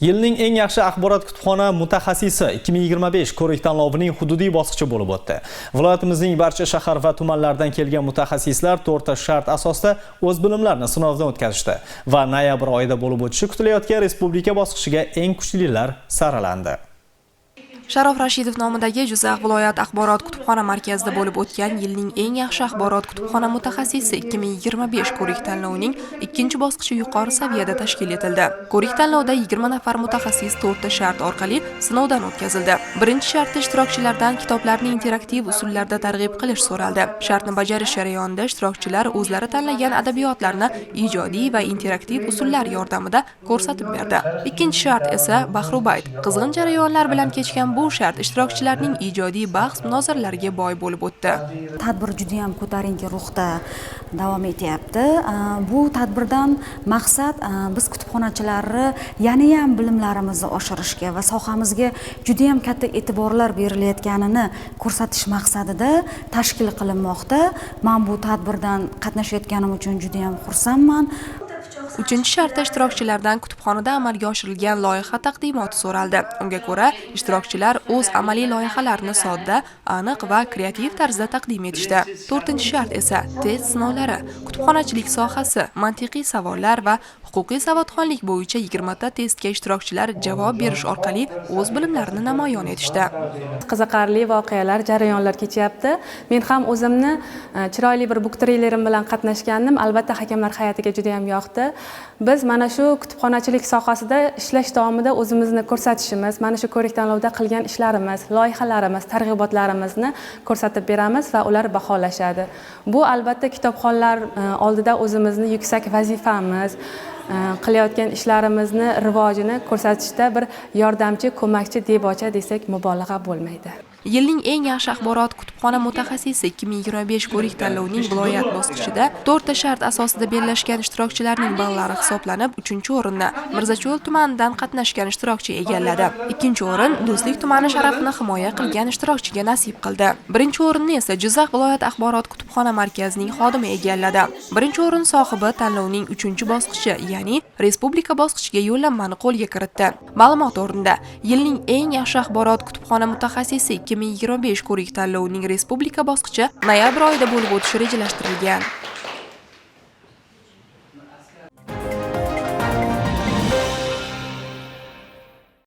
Yilning eng yaxshi axborot kutubxona mutaxassisi 2025 ko'rik tanlovining hududiy bosqichi bo'lib o'tdi. Viloyatimizning barcha shahar va tumanlardan kelgan mutaxassislar 4 ta shart asosida o'z bilimlarini sinovdan o'tkazishdi va noyabr oyida bo'lib o'tishi kutilayotgan respublika bosqichiga eng kuchlilar saralandi. Sharof Rashidov nomidagi Jizzax viloyat axborot kutubxona markazida bo'lib o'tgan yilning eng yaxshi axborot kutubxona mutaxassisi 2025 ko'rik tanlovining ikkinchi bosqichi yuqori saviyada tashkil etildi. Ko'rik tanlovda 20 nafar mutaxassis 4 ta shart orqali sinovdan o'tkazildi. Birinchi shartda ishtirokchilardan kitoblarni interaktiv usullarda targ'ib qilish so'raldi. Shartni bajarish jarayonida ishtirokchilar o'zlari tanlagan adabiyotlarni ijodiy va interaktiv usullar yordamida ko'rsatib berdi. Ikkinchi shart esa bahrubayt. Qizg'in jarayonlar bilan kechgan bu shart ishtirokchilarning ijodiy bahs munozaralariga boy bo'lib o'tdi. Tadbir juda ham ko'tarinki ruhda davom etyapti. Bu tadbirdan maqsad biz kutubxonachilarni yana ham bilimlarimizni oshirishga va sohamizga juda ham katta e'tiborlar berilayotganini ko'rsatish maqsadida tashkil qilinmoqda. Men bu tadbirdan qatnashayotganim uchun juda ham xursandman. Uchinchi shartda ishtirokchilardan kutubxonada amalga oshirilgan loyiha taqdimoti so'raldi. Unga ko'ra, ishtirokchilar o'z amaliy loyihalarini sodda, aniq va kreativ tarzda taqdim etishdi. To'rtinchi shart esa test sinovlari, kutubxonachilik sohasi, mantiqiy savollar va huquqiy savodxonlik bo'yicha 20 ta testga ishtirokchilar javob berish orqali o'z bilimlarini namoyon etishdi. Qiziqarli voqealar, jarayonlar kechyapti. Men ham o'zimni chiroyli bir buktrilerim bilan qatnashgandim. Albatta hakamlar hay'atiga juda ham yoqdi. Biz mana shu kutubxonachilik sohasida ishlash davomida o'zimizni ko'rsatishimiz, mana shu ko'rik tanlovda qilgan ishlarimiz, loyihalarimiz, targ'ibotlarimizni ko'rsatib beramiz va ular baholashadi. Bu albatta kitobxonlar oldida o'zimizni yuksak vazifamiz, qilayotgan ishlarimizni rivojini ko'rsatishda bir yordamchi, ko'makchi debocha desak mubolag'a bo'lmaydi. Yilning eng yaxshi axborot kutubxona mutaxassisi 2025 ko'rik tanlovining viloyat bosqichida 4 ta shart asosida bellashgan ishtirokchilarning ballari hisoblanib, 3-o'rinni Mirzacho'l tumanidan qatnashgan ishtirokchi egalladi. 2-o'rin Do'stlik tumani sharafini himoya qilgan ishtirokchiga nasib qildi. 1-o'rinni esa Jizzax viloyat axborot kutubxona markazining xodimi egalladi. 1-o'rin sohibi tanlovning 3-bosqichi, ya'ni respublika bosqichiga yo'llanmani qo'lga kiritdi. Ma'lumot o'rnida yilning eng yaxshi axborot kutubxona mutaxassisi 2025 ko'rik tanlovining respublika bosqichi noyabr oyida bo'lib o'tishi rejalashtirilgan.